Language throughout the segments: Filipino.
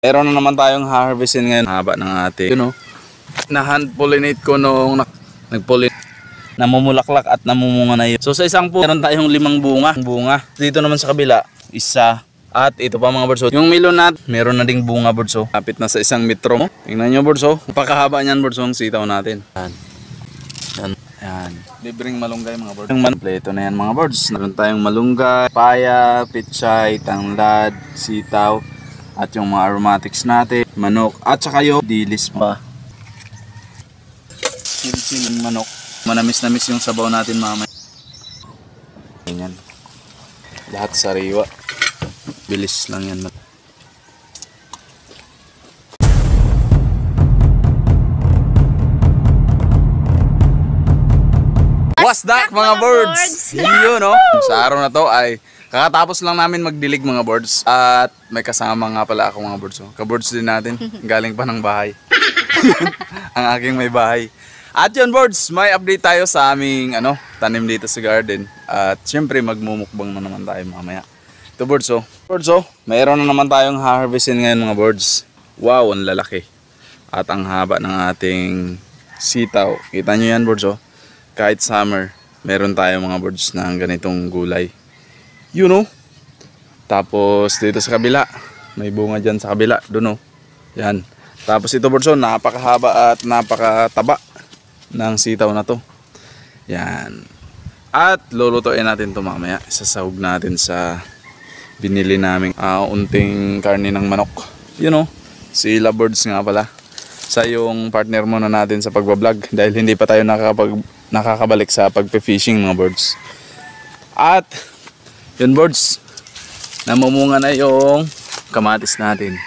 Meron na naman tayong harvestin ngayon. Haba ng ating, na-hand pollinate ko nung nag-pollinate. Namumulaklak at namumunga na yun. So sa isang po, meron tayong 5 bunga. Dito naman sa kabila, isa. At ito pa mga birds. Yung melon natin, meron na ding bunga birds. Kapit na sa 1 metro mo. Tingnan nyo birds. Napakahaba niyan birds ang sitaw natin. Yan. Libreng malunggay mga birds. Kompleto na yan mga birds. Meron tayong malunggay, paya, pichay, tanglad, sitaw. At yung mga aromatics natin, manok, at saka yung dilis pa. Silsin ng manok. Manamis-namis yung sabaw natin mamaya. Ganyan. Lahat sariwa. Bilis lang yan. What's that mga birds? Yun sa araw na to ay kakatapos lang namin magdilig mga birds. At may kasama nga pala ako mga birds. Ka-birds din natin. Galing pa ng bahay. Ang aking may bahay. At yun birds, may update tayo sa aming tanim dito sa garden. At syempre magmumukbang na naman tayo mamaya. Ito birds mayroon na naman tayong harvestin ngayon mga birds. Wow, ang lalaki. At ang haba ng ating sitaw. Kita nyo yan birds kahit summer, meron tayo mga birds na ganitong gulay. Tapos dito sa kabila, may bunga dyan sa kabila, doon yan. Tapos ito birds napakahaba at napakataba ng sitaw na to. Yan. At lulutuin natin to mamaya. Isasahog natin sa binili naming unting karne ng manok. Si Lovebirds nga pala. Sa yung partner muna natin sa pagbablog dahil hindi pa tayo nakakabalik sa pagpe-fishing mga birds. At yun birds, namumunga na yung kamatis natin.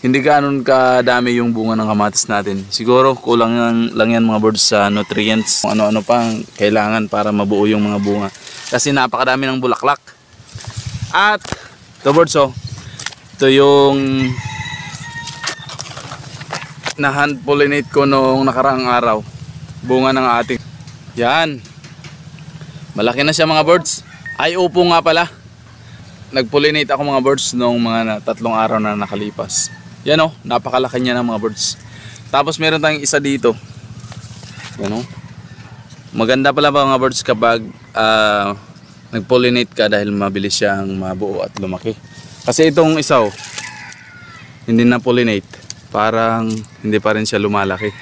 Hindi ganoon kadami yung bunga ng kamatis natin. Siguro kulang lang yan mga birds sa nutrients. Ano-ano pang kailangan para mabuo yung mga bunga. Kasi napakadami ng bulaklak. At ito birds ito yung na-hand pollinate ko nung nakaraang araw. Bunga ng ating. Yan. Malaki na siya mga birds. Ay upo nga pala. Nag-pollinate ako mga birds nung mga 3 araw na nakalipas. Yan napakalaki niya ng mga birds. Tapos meron tayong isa dito. Yan maganda pala ba mga birds kapag nag-pollinate ka dahil mabilis siyang mabuo at lumaki. Kasi itong isa hindi na pollinate. Parang hindi pa rin siya lumalaki.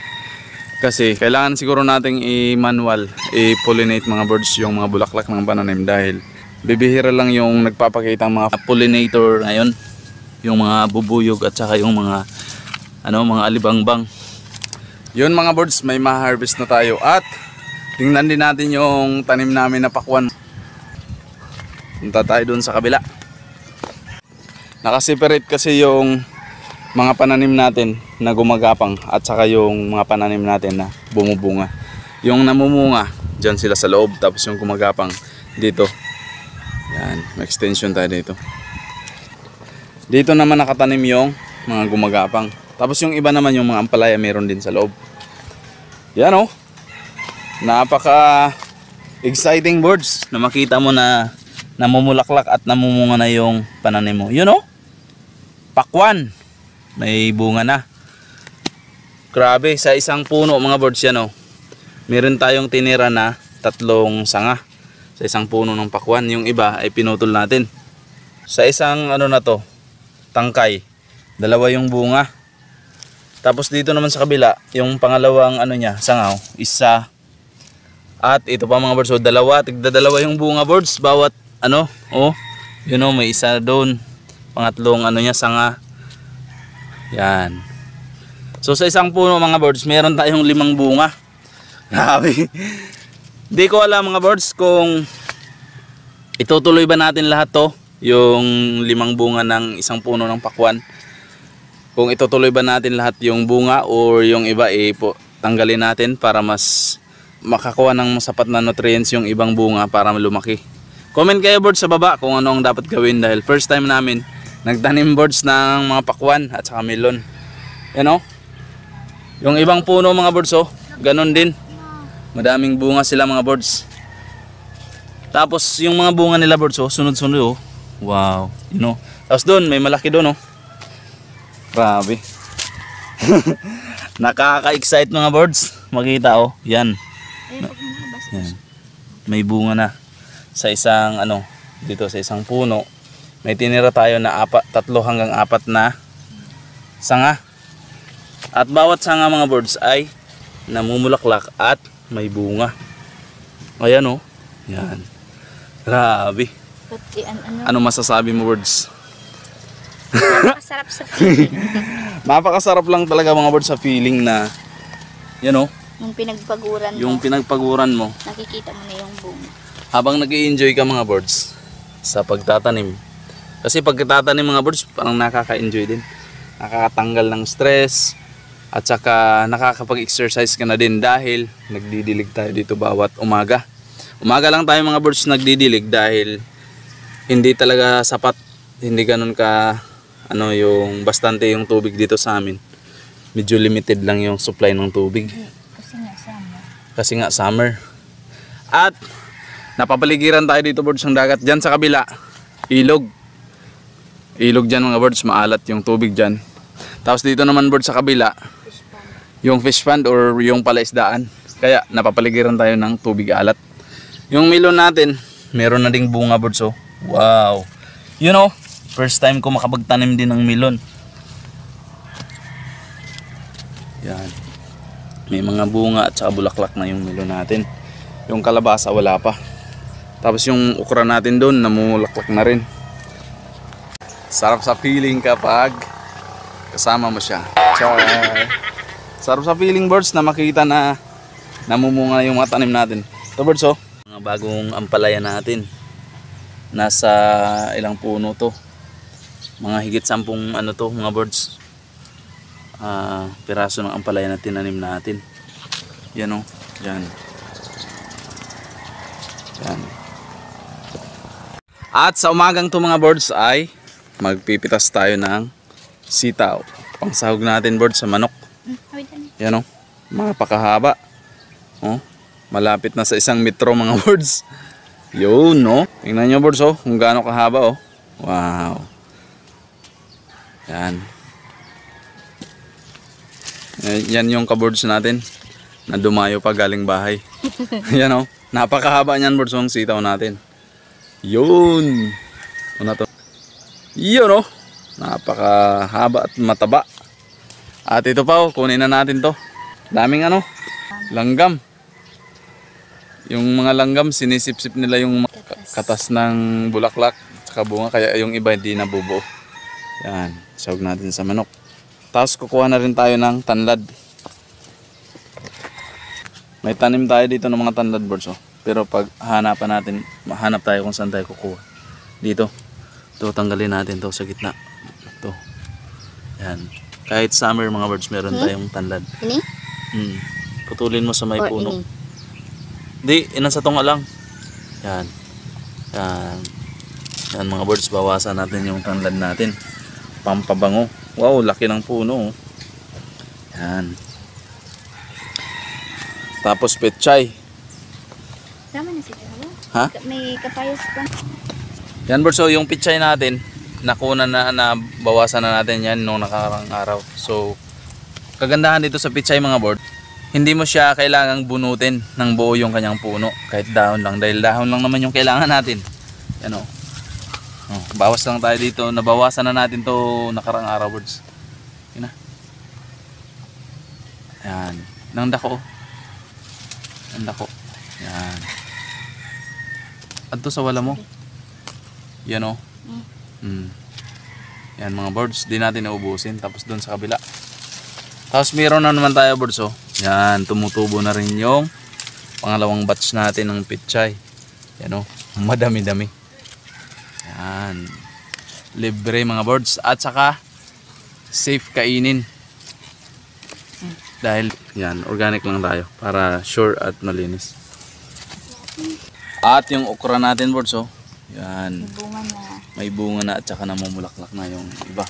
Kasi kailangan siguro nating i-manual, i-pollinate mga birds yung mga bulaklak ng pananim dahil bibihira lang yung nagpapakita ang mga pollinator ngayon. Yung mga bubuyog at saka yung mga mga alibangbang. Yun mga birds, may ma-harvest na tayo at tingnan din natin yung tanim namin na pakwan. Punta tayo dun sa kabila. Nakaseparate kasi yung mga pananim natin na gumagapang at saka yung mga pananim natin na bumubunga. Yung namumunga, dyan sila sa loob, tapos yung gumagapang dito. Yan, may extension tayo dito. Dito naman nakatanim yung mga gumagapang. Tapos yung iba naman yung mga ampalaya meron din sa loob. Yan napaka exciting birds na makita mo na namumulaklak at namumunga na yung pananim mo. Pakwan. May bunga na. Grabe, sa isang puno mga birds yan meron tayong tinira na 3 sanga sa isang puno ng pakwan. Yung iba ay pinutol natin. Sa isang na to, tangkay, 2 yung bunga. Tapos dito naman sa kabila, yung pangalawang niya, sangaw, isa. At ito pa mga birds, 2, tigda-2 yung bunga birds bawat may isa doon. Pangatlong niya, sanga. Yan. So sa isang puno mga birds, meron tayong 5 bunga. Grabe. Di ko alam mga birds kung itutuloy ba natin lahat to, yung 5 bunga ng isang puno ng pakwan. Kung itutuloy ba natin lahat yung bunga o yung iba tanggalin natin para mas makakuha ng sapat na nutrients yung ibang bunga para lumaki. Comment kayo birds sa baba kung ano ang dapat gawin dahil first time namin nagtanim birds ng mga pakwan at saka melon. Yung ibang puno mga birds ganun din. Madaming bunga sila mga birds. Tapos yung mga bunga nila birds sunod-sunod Wow, Tapos doon may malaki doon Grabe. Nakaka-excite mga birds. Makita oh. Yan. Yan. May bunga na sa isang dito sa isang puno. May tinira tayo na 3 hanggang 4 na sanga. At bawat sanga mga birds ay namumulaklak at may bunga. Ayan oh. Yan. Grabe. Pati, Ano masasabi mo birds? Napakasarap sa feeling. Napakasarap lang talaga mga birds sa feeling na yan oh. Yung pinagpaguran Yung mo, pinagpaguran mo. nakikita mo na yung bunga. Habang nag-i-enjoy ka mga birds sa pagtatanim. Kasi pagtatanim mga birds parang nakaka-enjoy din. Nakakatanggal ng stress at saka nakakapag-exercise ka na din dahil nagdidilig tayo dito bawat umaga. Umaga lang tayo mga birds nagdidilig dahil hindi talaga sapat, hindi ganun ka yung bastante yung tubig dito sa amin. Medyo limited lang yung supply ng tubig. Kasi nga summer. At napapaligiran tayo dito birds ng dagat. Diyan sa kabila, ilog. Ilog dyan mga birds, maalat yung tubig dyan. Tapos dito naman birds sa kabila, yung fish pond or yung palaisdaan. Kaya napapaligiran tayo ng tubig alat. Yung melon natin, meron na ding bunga birds oh. Wow. You know, first time ko makapagtanim din ng melon. Yan. May mga bunga at saka bulaklak na yung melon natin. Yung kalabasa wala pa. Tapos yung okra natin doon namumulaklak na rin. Sarap sa feeling kapag kasama mo siya. Char. Sarap sa feeling birds na makita na namumunga yung mga tanim natin. Ito birds oh. Mga bagong ampalaya natin. Nasa ilang puno to. Mga higit 10 to mga birds. Piraso ng ampalaya na tinanim natin. Yan oh. Yan. Yan. At sa umagang to mga birds ay magpipitas tayo ng sitaw. Pangsahog natin birds sa manok. Yan o. Mapakahaba. Oh, malapit na sa 1 metro mga birds. Yun no. Tingnan nyo birds oh. Kung gaano kahaba oh. Wow. Yan. Yan yung kabirds natin na dumayo pa galing bahay. Yan oh. Napakahaba niyan birds ang sitaw natin. Yun. Ano to? Yun oh. Napakahaba at mataba. At ito pa oh, kunin na natin to. Daming langgam. Yung mga langgam sinisip-sip nila yung katas ng bulaklak at bunga, kaya yung iba hindi nabubuo. Yan, sahog natin sa manok. Tapos kukuha na rin tayo ng tanlad. May tanim tayo dito ng mga tanlad birds oh. Pero pag hanapan natin, mahanap tayo kung saan tayo kukuha. Dito. Ito, tanggalin natin to sa gitna. Ito. Yan. Kahit summer mga birds, meron tayong tanlad. Ini? Putulin mo sa may Or puno. ini? Di, inasa tunga lang. Yan. Yan. Yan mga birds, bawasan natin yung tanlad natin. Pampabango. Wow, laki ng puno. Yan. Tapos petchay. Tama na si Kaya. Ha? May kapayas pa. Yan birds, so yung petchay natin, nakuna na bawasan na natin yan nung nakarang araw. So, kagandahan dito sa petchay mga birds, hindi mo siya kailangang bunutin ng buo yung kanyang puno. Kahit dahon lang, dahil dahon lang naman yung kailangan natin. Yan o. Bawas lang tayo dito. Nabawasan na natin to nakarang araw birds. Yan na. Yan. Nang dako. Nang dako. Yan. Adto sa wala mo. Yan o. Yan mga birds. Di natin naubusin. Tapos doon sa kabila. Tapos meron na naman tayo birds oh. Yan. Tumutubo na rin yung pangalawang batch natin ng petchay. Yan o. Madami-dami. Yan. Libre mga birds. At saka safe kainin. Dahil yan. Organic lang tayo. Para sure at malinis. At yung okra natin birds oh. Yan. May bunga na. May bunga na at saka namumulaklak na yung iba.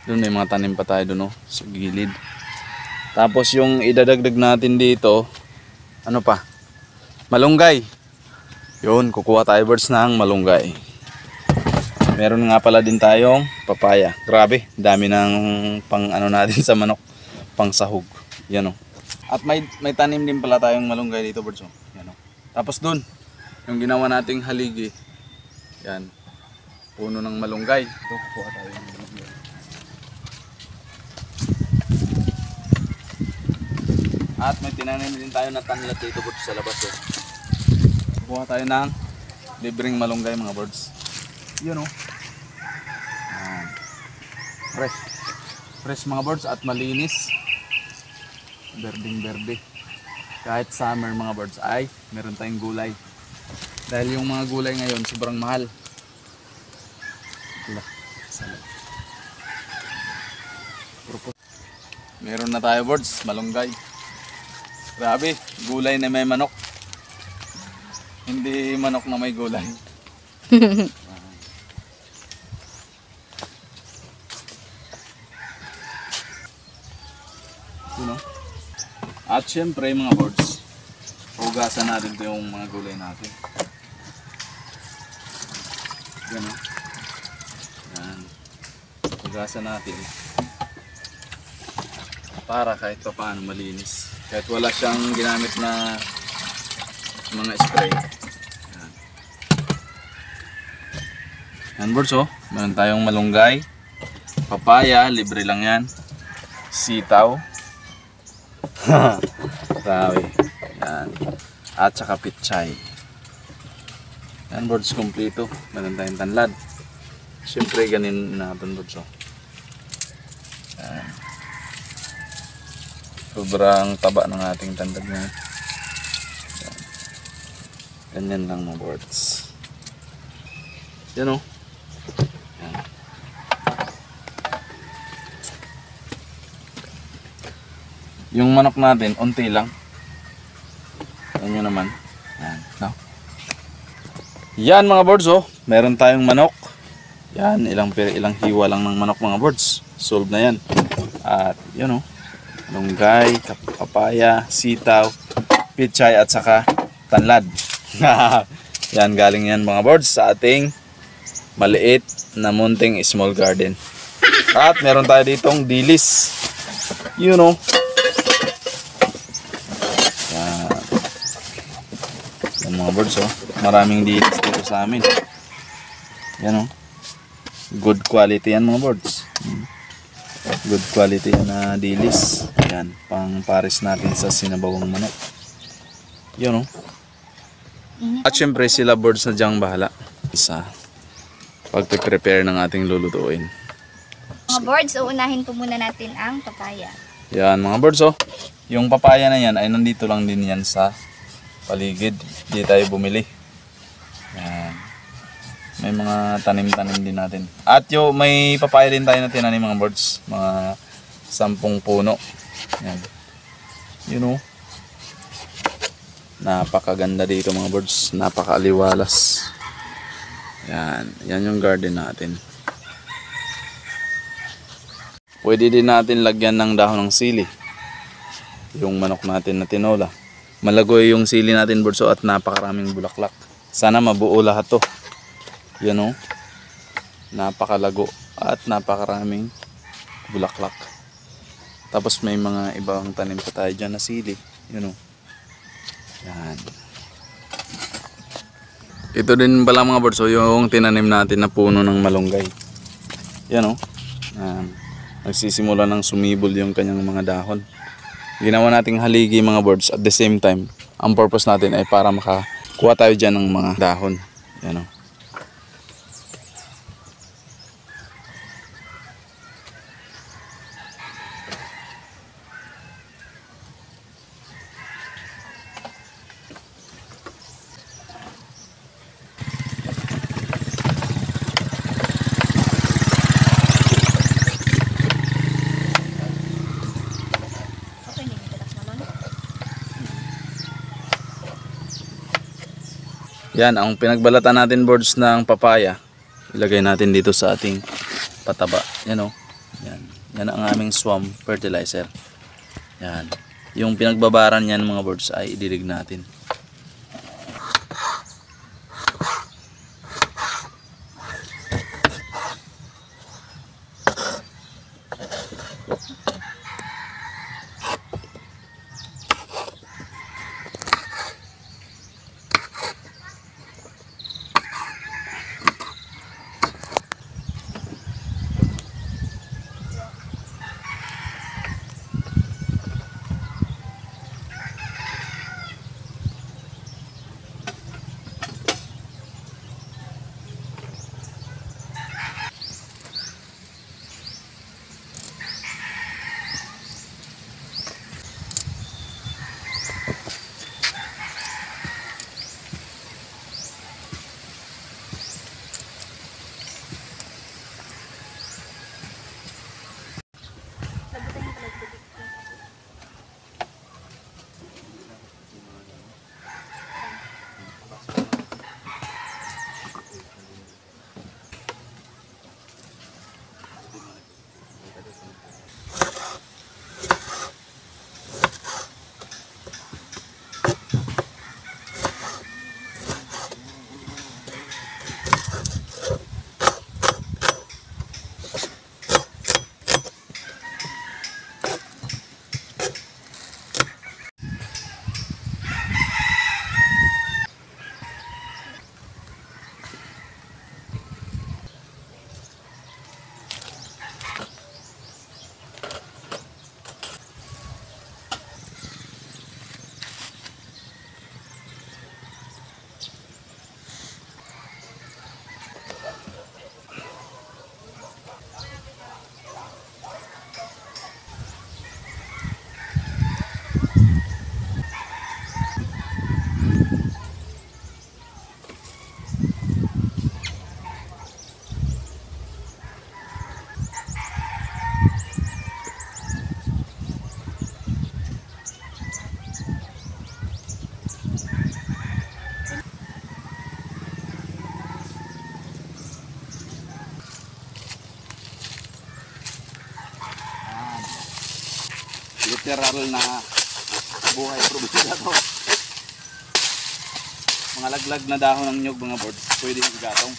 Doon may mga tanim pa tayo doon oh, sa gilid. Tapos yung idadagdag natin dito, ano pa? Malunggay. Yun, kukuha tayo birds ng malunggay. Meron nga pala din tayong papaya. Grabe, dami ng pang ano natin sa manok, pang sahog. Yan o. At may tanim din pala tayong malunggay dito, birds. Yan o. Tapos dun, yung ginawa nating haligi, yan, puno ng malunggay. Ito, kuha tayo ng malunggay. At may tinanim din tayo na tanlat dito, birds, sa labas. Kuha tayo ng libreng malunggay, mga birds. Yun o. Fresh. Fresh mga birds at malinis. Berding berde. Kahit summer mga birds ay meron tayong gulay. Dahil yung mga gulay ngayon sobrang mahal. Meron na tayo birds, malunggay. Grabe, gulay na may manok. Hindi manok na may gulay. At syempre mga birds, hugasan natin ito yung mga gulay natin. Yan o. Yan. Hugasan natin. Para kahit pa paano malinis. Kahit wala siyang ginamit na mga spray. Yan. Yan birds o. Meron tayong malunggay. Papaya, libre lang yan. Sitaw. Grabe. Yan. At saka pitsay. Yan birds, kompleto. Meron tayong tanlad. Siyempre ganin natin birds. Yan. Sobrang taba ng ating tanlad na. Yan. Ganyan lang mga birds. Yan o. Yan. Yung manok natin, unti lang. Yan nyo naman. Yan, no? Yan mga birds, oh. Meron tayong manok. Yan, ilang hiwa lang ng manok mga birds. Solve na yan. At yun, oh. Malunggay, papaya, sitaw, pitsay at saka tanlad. Yan, galing yan mga birds sa ating maliit na munting small garden. At meron tayo ditong dilis. Yun, oh. Mga birds, oh. Maraming dilis dito sa amin. Yan, oh. Good quality yan mga birds. Good quality yan na dilis. Yan, pang pares natin sa sinabawang manok. Yan, oh. At syempre sila birds na diyang bahala sa pag-prepare ng ating lulutuin. Mga birds, uunahin po muna natin ang papaya. Yan mga birds, oh. Yung papaya na yan ay nandito lang din yan sa paligid. Di tayo bumili. Yan. May mga tanim-tanim din natin. At may papaya din tayo na tinanim mga birds. Mga 10 puno. Yan. You know. Napakaganda dito mga birds. Napakaaliwalas. Yan. Yan yung garden natin. Pwede din natin lagyan ng dahon ng sili. Yung manok natin na tinola. Malagoy yung sili natin birds at napakaraming bulaklak. Sana mabuo lahat to. Yan o. Napakalago at napakaraming bulaklak. Tapos may mga ibang tanim pa tayo dyan na sili. Yan o. Yan. Ito din pala mga birds, yung tinanim natin na puno ng malunggay. Yan o. Yan. Nagsisimula ng sumibol yung kanyang mga dahon. Ginawa nating haligi mga birds at the same time. Ang purpose natin ay para makakuha tayo dyan ng mga dahon. Yan o. Yan, ang pinagbalatan natin birds ng papaya. Ilagay natin dito sa ating pataba. Yan o. Yan. Yan ang aming swamp fertilizer. Yan. Yung pinagbabaran yan mga birds ay idilig natin. Literal na buhay probeta to. Mga laglag na dahon ng nyug mga birds, pwede yung igatong.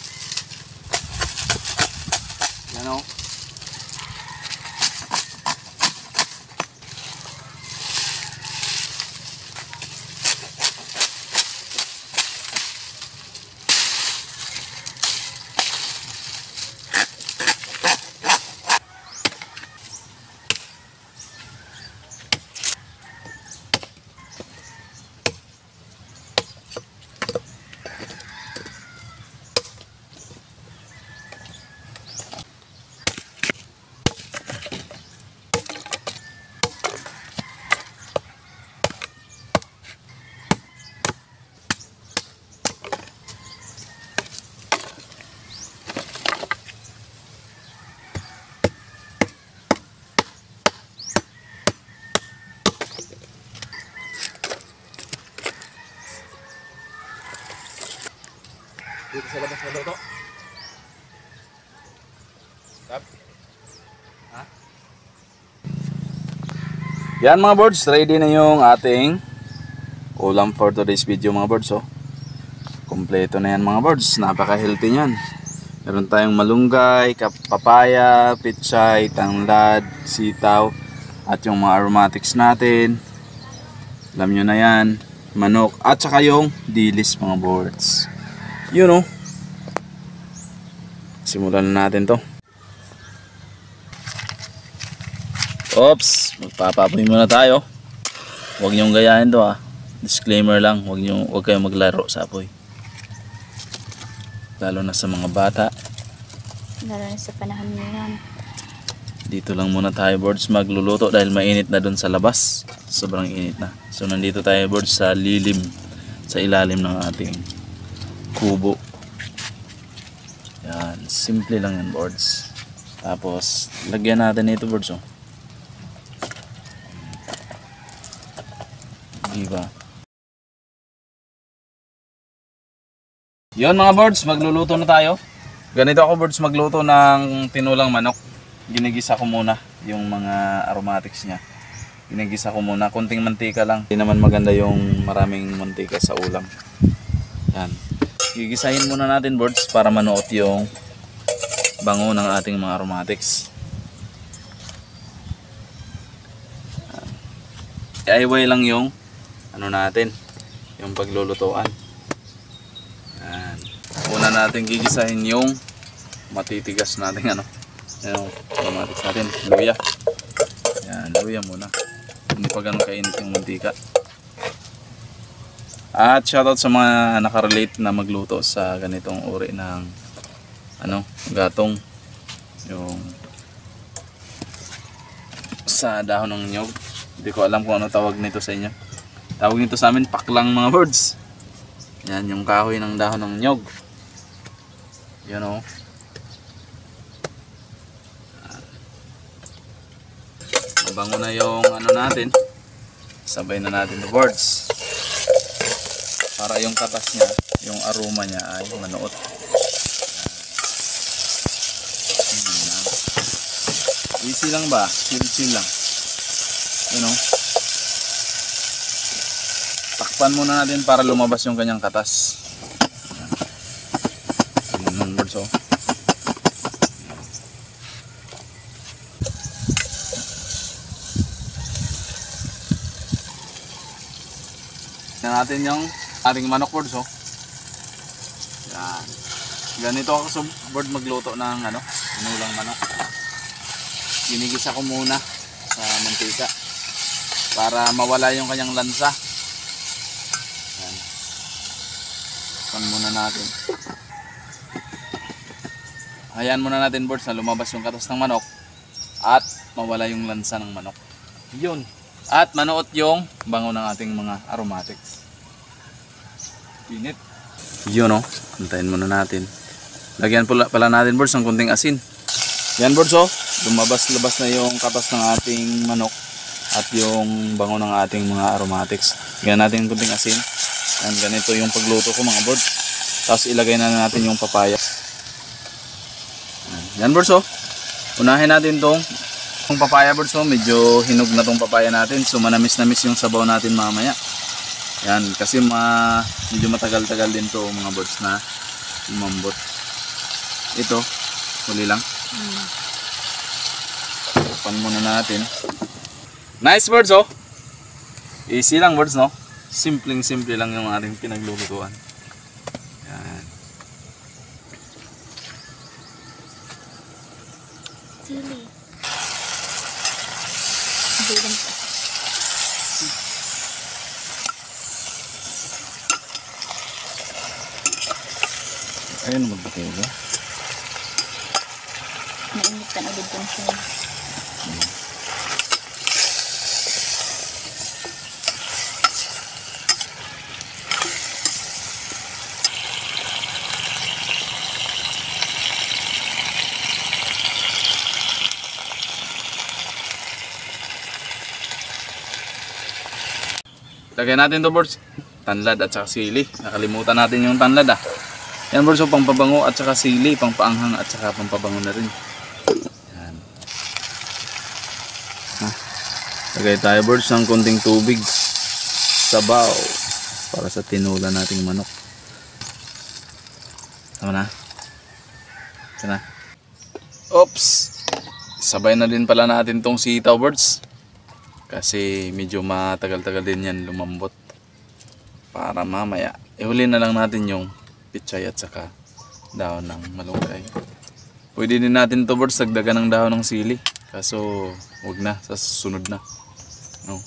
Yan o. Dito sa labas na luto. Tap. Ha? Yan mga birds, ready na yung ating ulam for today's video mga birds. Oh. Kompleto na yan mga birds, napaka-healthy niyan. Meron tayong malunggay, papaya, pitsay, tanglad, sitaw, at yung mga aromatics natin. Alam nyo na yan, manok, at saka yung dilis mga birds. You know, simulan na natin to. Oops, magpapapoy muna tayo. Huwag niyong gayahin to ha. Disclaimer lang, huwag kayong maglaro sa apoy. Lalo na sa mga bata. Lalo na sa panahon ngayon. Dito lang muna tayo birds magluluto dahil mainit na dun sa labas. Sobrang init na. So nandito tayo birds sa lilim, sa ilalim ng ating kubo. Yan, simple lang yan birds. Tapos lagyan natin ito birds oh. Diba? Yon mga birds, magluluto na tayo. Ganito ako birds magluto ng tinulang manok. Ginigisa ko muna yung mga aromatics niya. Ginigisa ko muna, konting mantika lang. Hindi naman maganda yung maraming mantika sa ulam. Yan. Gigisahin muna natin birds para manuot yung bango ng ating mga aromatics. DIY lang yung ano natin, yung paglulutuan. Yan. Una natin gigisahin yung matitigas natin ano, yung aromatics natin, luya. Yan, luya muna. Hindi pa ganun kainit yung mantika. At shoutout sa mga nakarelate na magluto sa ganitong uri ng ano, gatong, yung sa dahon ng nyog. Hindi ko alam kung ano tawag nito sa inyo. Tawag nito sa amin paklang mga birds. Yan yung kahoy ng dahon ng nyog. Yan o. Mabango na yung ano natin. Sabay na natin the birds. Para yung katas niya, yung aroma niya ay manuot. Easy lang ba? Chill lang. You know? Takpan muna natin para lumabas yung kanyang katas. Yan birds oh. Yan natin yung ating manok birds oh. Yan. Ganito ako bird magluto ng ano, inulang manok. Ginigisa ko muna sa mantika para mawala yung kanyang lansa. Yan. Pan muna natin. Hayaan muna natin birds na lumabas yung katas ng manok at mawala yung lansa ng manok. Yun. At manuot yung bango ng ating mga aromatics. Init. Yun oh. Antayin muna natin. Lagyan pala natin birds ng kunting asin. Yan birds oh. Lumabas-labas na yung katas ng ating manok at yung bango ng ating mga aromatics. Lagyan natin yung kunting asin. Yan, ganito yung pagluto ko mga birds. Tapos ilagay na natin yung papaya. Yan birds oh. Unahin natin tong papaya birds oh. Medyo hinog na tong papaya natin. So manamis-namis yung sabaw natin mamaya. Yan, kasi medyo matagal-tagal din to mga birds na umambot. Ito, huli lang. Pan muna natin. Nice birds oh. Easy lang birds no. Simpleng-simple lang yung ating pinaglulutuan. Yan. Sili. Ayun magbutay ba? Mainit ka na dito siya. Lagyan natin to birds. Tanlad at saka sili. Nakalimutan natin yung tanlad ah. Yan birds, so pampabango at saka sili, pampaanghang at saka pampabango na rin. Yan. Lagay tayo birds ng konting tubig. Sabaw. Para sa tinula nating manok. Tama na. Ito na. Oops! Sabay na din pala natin tong sitaw birds. Kasi medyo matagal-tagal din yan lumambot. Para mamaya, ihuli na lang natin yung pichay at saka dahon ng malunggay. Pwede din natin to birds dagdagan ng dahon ng sili. Kaso wag na, sa susunod na. No.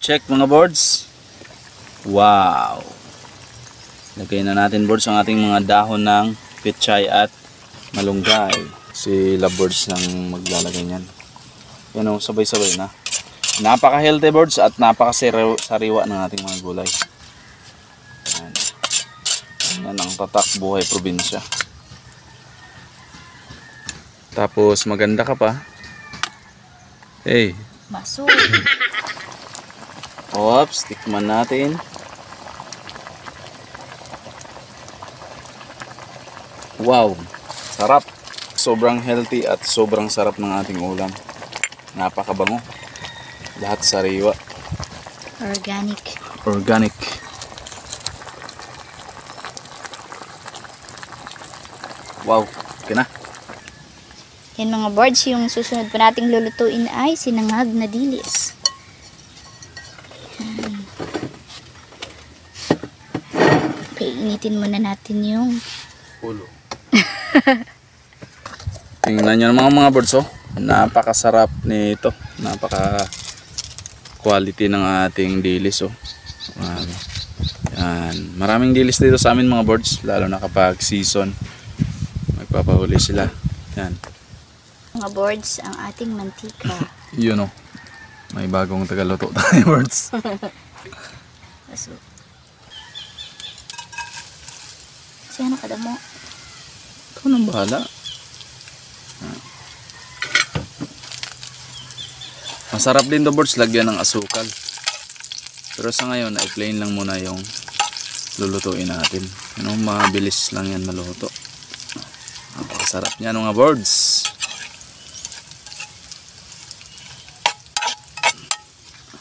Check mga birds. Wow. Lagay na natin birds ang ating mga dahon ng pechay at malunggay. Si lovebirds lang maglalagay niyan. Yan o, sabay-sabay na. Napaka-healthy birds at napaka-sariwa ng ating mga gulay. Yan. Yan ang tatak buhay probinsya. Tapos maganda ka pa. Hey. Maso. Oops, tikman natin. Wow, sarap. Sobrang healthy at sobrang sarap ng ating ulam. Napakabango. Lahat sariwa. Organic. Organic. Wow, okay na. Yan mga boards, yung susunod pa nating lulutuin ay sinangag na dilis. Okay, initin muna natin yung Ulo. Tingnan nyo naman mga birds, oh. Napakasarap nito. Napaka quality ng ating dilis, oh. Yan. Maraming dilis dito sa amin mga birds, lalo na kapag season. Magpapahuli sila. Yan. mga boards, ang ating mantika. Yun, oh. May bagong tagaluto tayo birds. Kaso, kasi ano kada mo? Ikaw nang bahala. Masarap din to birds, lagyan ng asukal. Pero sa ngayon ay plain lang muna yung lulutuin natin. Ano, mabilis lang yan maluto. Napakasarap niya mga birds.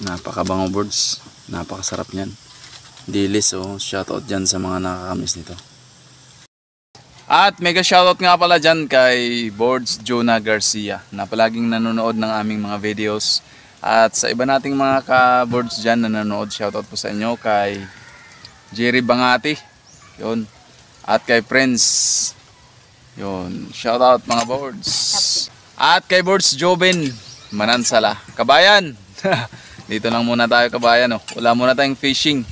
Napakabango birds. Napakasarap niyan. Dilis, oh. Shoutout dyan sa mga nakakamiss nito. At mega shoutout nga pala dyan kay Boards Jonah Garcia na palaging nanonood ng aming mga videos. At sa iba nating mga ka-boards dyan na nanonood, shoutout po sa inyo kay Jerry Bangati. Yun. At kay Prince. Yun. Shoutout mga boards. At kay Boards Joben Manansala. Kabayan! Dito lang muna tayo kabayan. Oh. Wala muna tayong fishing.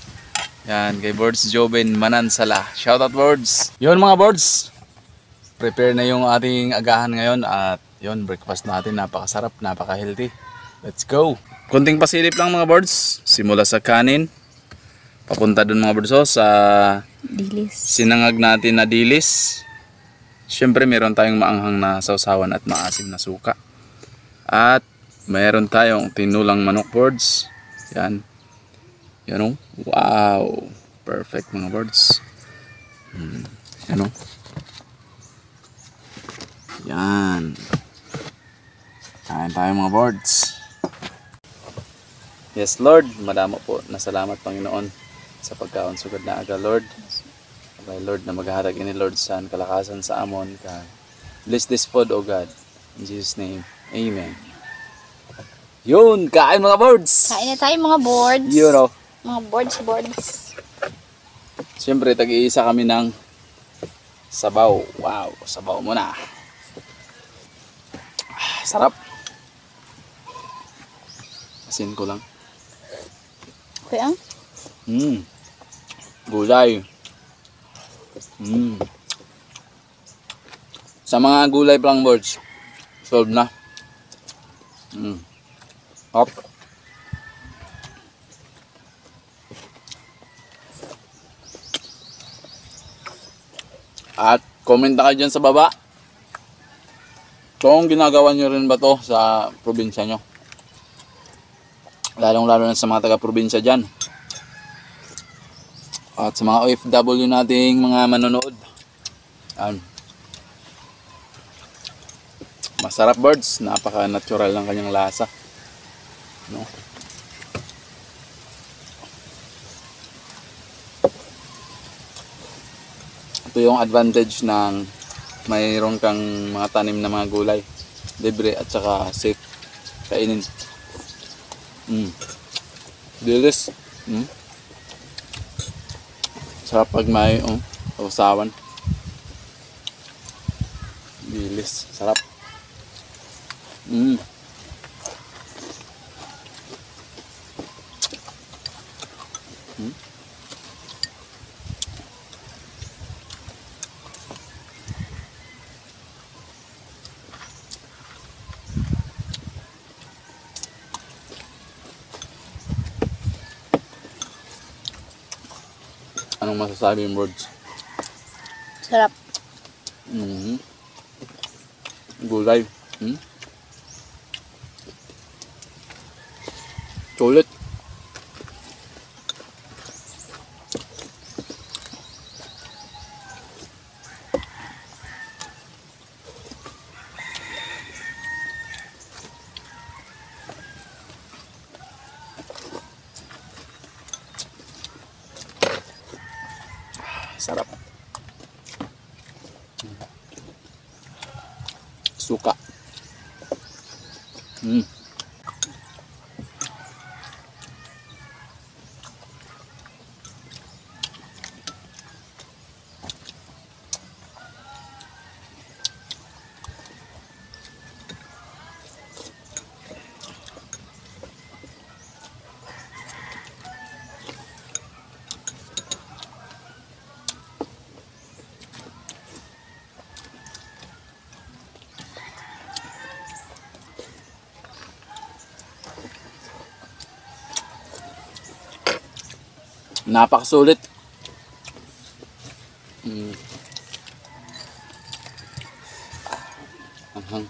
Yan, kay Boards Joben Manansala. Shoutout boards. Yun mga boards. Prepare na yung ating agahan ngayon at yun, breakfast natin. Napakasarap, napaka-healthy. Let's go. Kunting pasilip lang mga boards. Simula sa kanin. Papunta dun mga boards, oh, sa Dilis. sinangag natin na dilis. Siyempre meron tayong maanghang na sausawan at maasim na suka. At mayroon tayong tinulang manok boards. Yan. Yan, oh. Wow. Perfect mga birds. Yan, oh. Yan. Kain tayo mga birds. Yes Lord, madamo po na salamat Panginoon sa pagkaon sugad na aga Lord. Okay Lord, na maghahatag ini Lord sa kalakasan sa amon. Bless this food O God. In Jesus name, Amen. Yun, kain mga birds. Kain na tayo mga boards. Yun, oh. Mga boards. Siyempre, tag-iisa kami ng sabaw. Wow, sabaw muna. Sarap. Asin ko lang. Okay ang? Gulay. Sa mga gulay pa lang birds, solve na. Hop. At comment na kayo dyan sa baba. Kung ginagawa nyo rin ba to sa probinsya nyo. Lalong-lalo na sa mga taga-probinsya dyan. At sa mga OFW nating mga manonood. Masarap birds. Napaka-natural ng kanyang lasa. No? Ito yung advantage ng mayroon kang mga tanim na mga gulay, libre at saka safe kainin. Dilis. Sarap pag may usawan. Dilis, sarap. Anong masasabi yung words? Sarap. Gulay. Sulit. Sarap. Suka. Napakasulit. Anghang.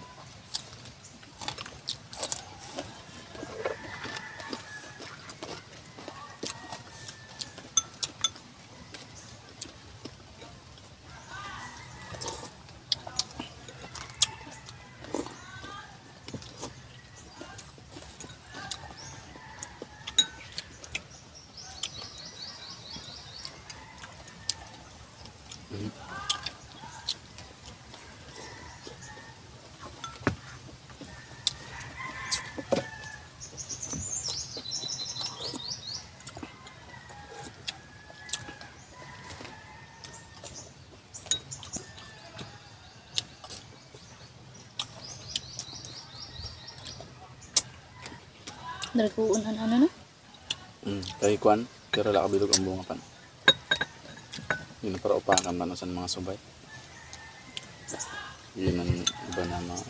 Nagkuun ano no? Kay Kwan, pero lakabilog ang bunga pan. Yun para upakan man sa mga subay. Yun ang iba na mga...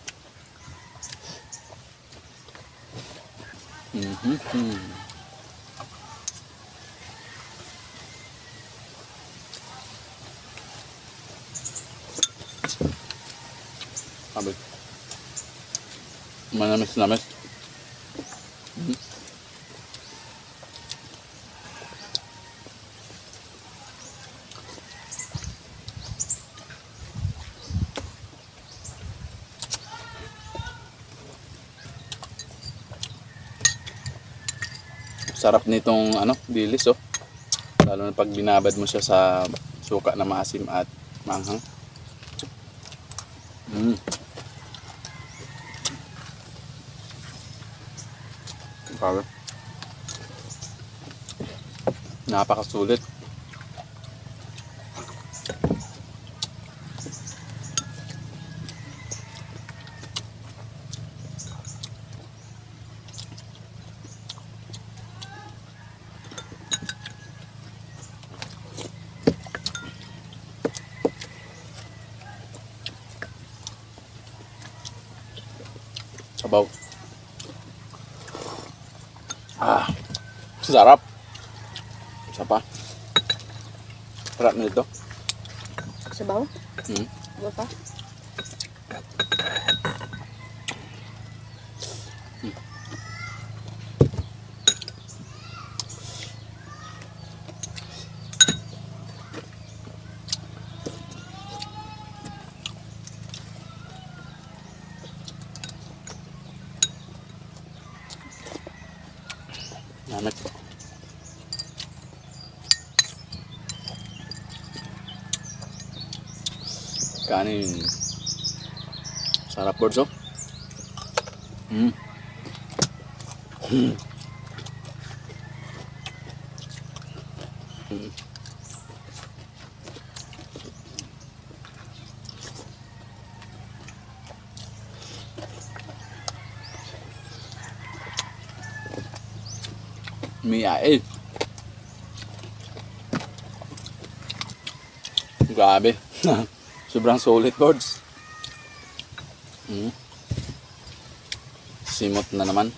Abay. Manamis-namis. Sarap nitong ano, dilis oh. Lalo na pag binabad mo siya sa suka na maasim at maanghang. Grabe. Napakasulit. Sabaw. Sarap. Isa pa. Sarap nito. Sabaw? Iba pa? Namit po. Kanin. Sarap boards oh. Miyae. Grabe. Sobrang solid boards. Simot na naman.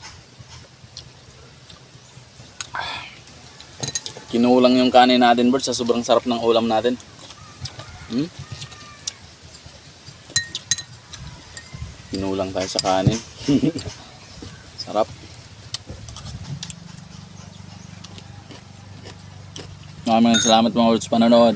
Kinulang yung kanin natin boards sa sobrang sarap ng ulam natin. Kinulang tayo sa kanin. Sarap. Maraming salamat mga boards panonood.